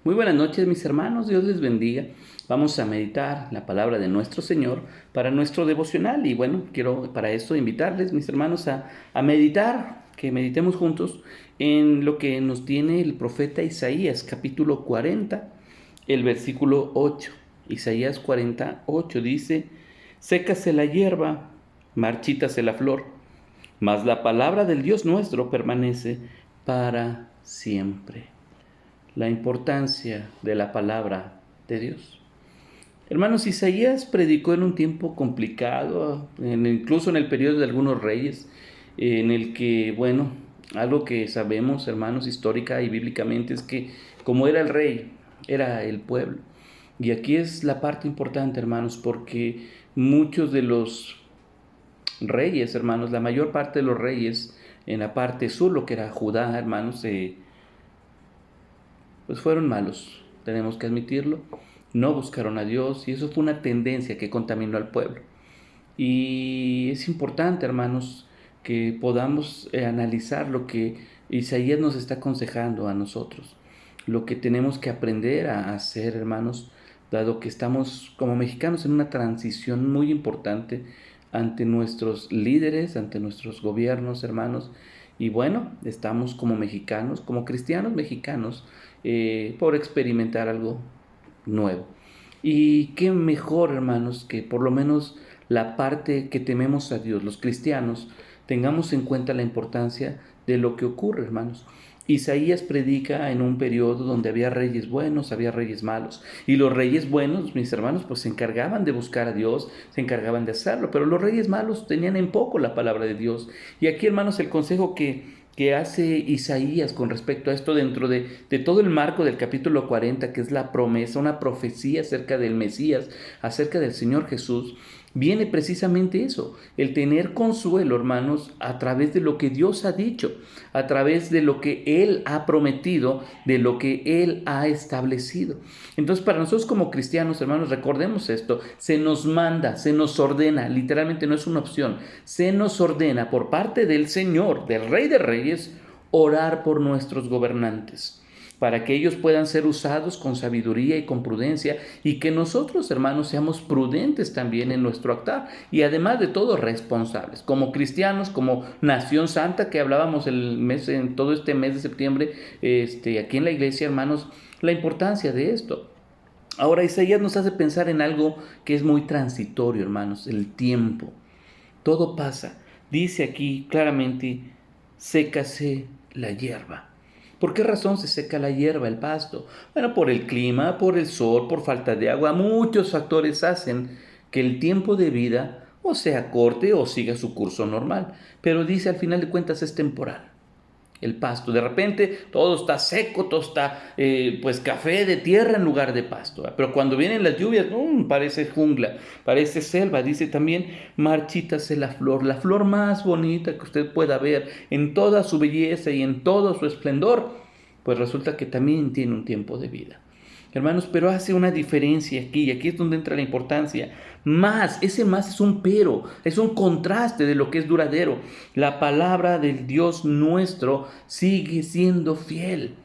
Muy buenas noches, mis hermanos, Dios les bendiga. Vamos a meditar la palabra de nuestro Señor para nuestro devocional y bueno, quiero para esto invitarles, mis hermanos, a meditar, que meditemos juntos en lo que nos tiene el profeta Isaías, capítulo 40, el versículo 8. Isaías 48 dice: sécase la hierba, marchítase la flor, mas la palabra del Dios nuestro permanece para siempre. La importancia de la palabra de Dios. Hermanos, Isaías predicó en un tiempo complicado, incluso en el periodo de algunos reyes, en el que, bueno, algo que sabemos, hermanos, histórica y bíblicamente, es que como era el rey, era el pueblo. Y aquí es la parte importante, hermanos, porque muchos de los reyes, hermanos, la mayor parte de los reyes en la parte sur, lo que era Judá, hermanos, pues fueron malos, tenemos que admitirlo, no buscaron a Dios y eso fue una tendencia que contaminó al pueblo. Y es importante, hermanos, que podamos analizar lo que Isaías nos está aconsejando a nosotros, lo que tenemos que aprender a hacer, hermanos, dado que estamos como mexicanos en una transición muy importante ante nuestros líderes, ante nuestros gobiernos, hermanos, y bueno, estamos como mexicanos, como cristianos mexicanos, por experimentar algo nuevo. Y qué mejor, hermanos, que por lo menos la parte que tememos a Dios, los cristianos, tengamos en cuenta la importancia de lo que ocurre, hermanos. Isaías predica en un periodo donde había reyes buenos, había reyes malos. Y los reyes buenos, mis hermanos, pues se encargaban de buscar a Dios, se encargaban de hacerlo. Pero los reyes malos tenían en poco la palabra de Dios. Y aquí, hermanos, el consejo que hace Isaías con respecto a esto dentro de todo el marco del capítulo 40, que es la promesa, una profecía acerca del Mesías, acerca del Señor Jesús, viene precisamente eso, el tener consuelo, hermanos, a través de lo que Dios ha dicho, a través de lo que Él ha prometido, de lo que Él ha establecido. Entonces, para nosotros como cristianos, hermanos, recordemos esto, se nos manda, se nos ordena, literalmente no es una opción, se nos ordena por parte del Señor, del Rey de Reyes, orar por nuestros gobernantes, para que ellos puedan ser usados con sabiduría y con prudencia, y que nosotros, hermanos, seamos prudentes también en nuestro actuar, y además de todo, responsables, como cristianos, como nación santa, que hablábamos en todo este mes de septiembre, aquí en la iglesia, hermanos, la importancia de esto. Ahora, Isaías nos hace pensar en algo que es muy transitorio, hermanos, el tiempo. Todo pasa. Dice aquí claramente: sécase la hierba. ¿Por qué razón se seca la hierba, el pasto? Bueno, por el clima, por el sol, por falta de agua. Muchos factores hacen que el tiempo de vida o sea corte o siga su curso normal. Pero dice, al final de cuentas, es temporal. El pasto, de repente todo está seco, todo está pues café de tierra en lugar de pasto, ¿verdad? Pero cuando vienen las lluvias, parece jungla, parece selva. Dice también: marchítase la flor más bonita que usted pueda ver en toda su belleza y en todo su esplendor, pues resulta que también tiene un tiempo de vida. Hermanos, pero hace una diferencia aquí, y aquí es donde entra la importancia. Más, ese más es un pero, es un contraste de lo que es duradero. La palabra del Dios nuestro sigue siendo fiel.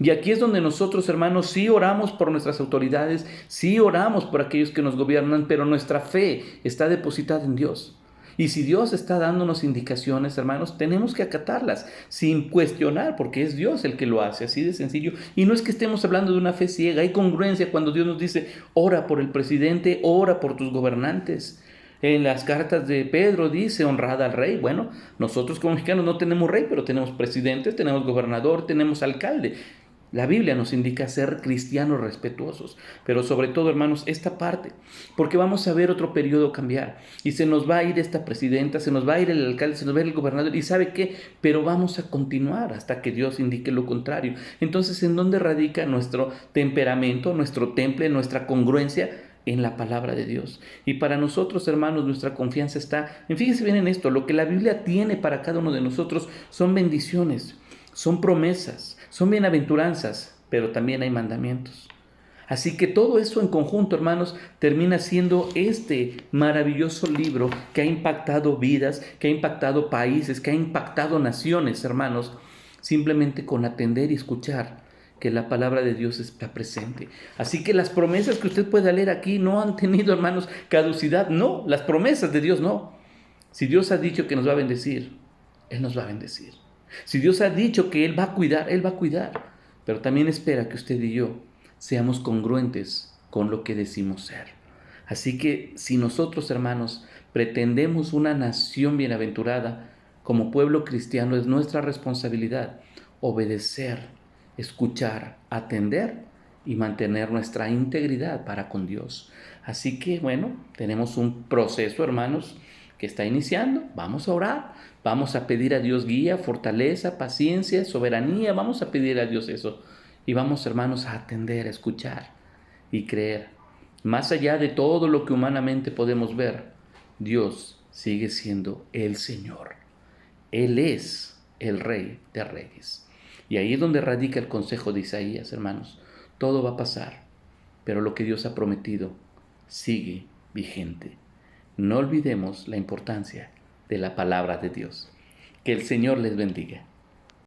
Y aquí es donde nosotros, hermanos, sí oramos por nuestras autoridades, sí oramos por aquellos que nos gobiernan, pero nuestra fe está depositada en Dios. Y si Dios está dándonos indicaciones, hermanos, tenemos que acatarlas sin cuestionar, porque es Dios el que lo hace, así de sencillo. Y no es que estemos hablando de una fe ciega, hay congruencia cuando Dios nos dice: ora por el presidente, ora por tus gobernantes. En las cartas de Pedro dice: honrad al rey. Bueno, nosotros como mexicanos no tenemos rey, pero tenemos presidentes, tenemos gobernador, tenemos alcalde. La Biblia nos indica ser cristianos respetuosos, pero sobre todo, hermanos, esta parte, porque vamos a ver otro periodo cambiar y se nos va a ir esta presidenta, se nos va a ir el alcalde, se nos va a ir el gobernador, y ¿sabe qué? Pero vamos a continuar hasta que Dios indique lo contrario. Entonces, ¿en dónde radica nuestro temperamento, nuestro temple, nuestra congruencia? En la palabra de Dios. Y para nosotros, hermanos, nuestra confianza está fíjense bien en esto: lo que la Biblia tiene para cada uno de nosotros son bendiciones, son promesas, son bienaventuranzas, pero también hay mandamientos. Así que todo eso en conjunto, hermanos, termina siendo este maravilloso libro que ha impactado vidas, que ha impactado países, que ha impactado naciones, hermanos, simplemente con atender y escuchar que la palabra de Dios está presente. Así que las promesas que usted pueda leer aquí no han tenido, hermanos, caducidad. No, las promesas de Dios no. Si Dios ha dicho que nos va a bendecir, Él nos va a bendecir. Si Dios ha dicho que Él va a cuidar, Él va a cuidar. Pero también espera que usted y yo seamos congruentes con lo que decimos ser. Así que si nosotros, hermanos, pretendemos una nación bienaventurada, como pueblo cristiano es nuestra responsabilidad obedecer, escuchar, atender y mantener nuestra integridad para con Dios. Así que bueno, tenemos un proceso, hermanos, que está iniciando. Vamos a orar, vamos a pedir a Dios guía, fortaleza, paciencia, soberanía. Vamos a pedir a Dios eso. Y vamos, hermanos, a atender, a escuchar y creer. Más allá de todo lo que humanamente podemos ver, Dios sigue siendo el Señor. Él es el Rey de Reyes. Y ahí es donde radica el consejo de Isaías, hermanos. Todo va a pasar, pero lo que Dios ha prometido sigue vigente. No olvidemos la importancia de la palabra de Dios. Que el Señor les bendiga.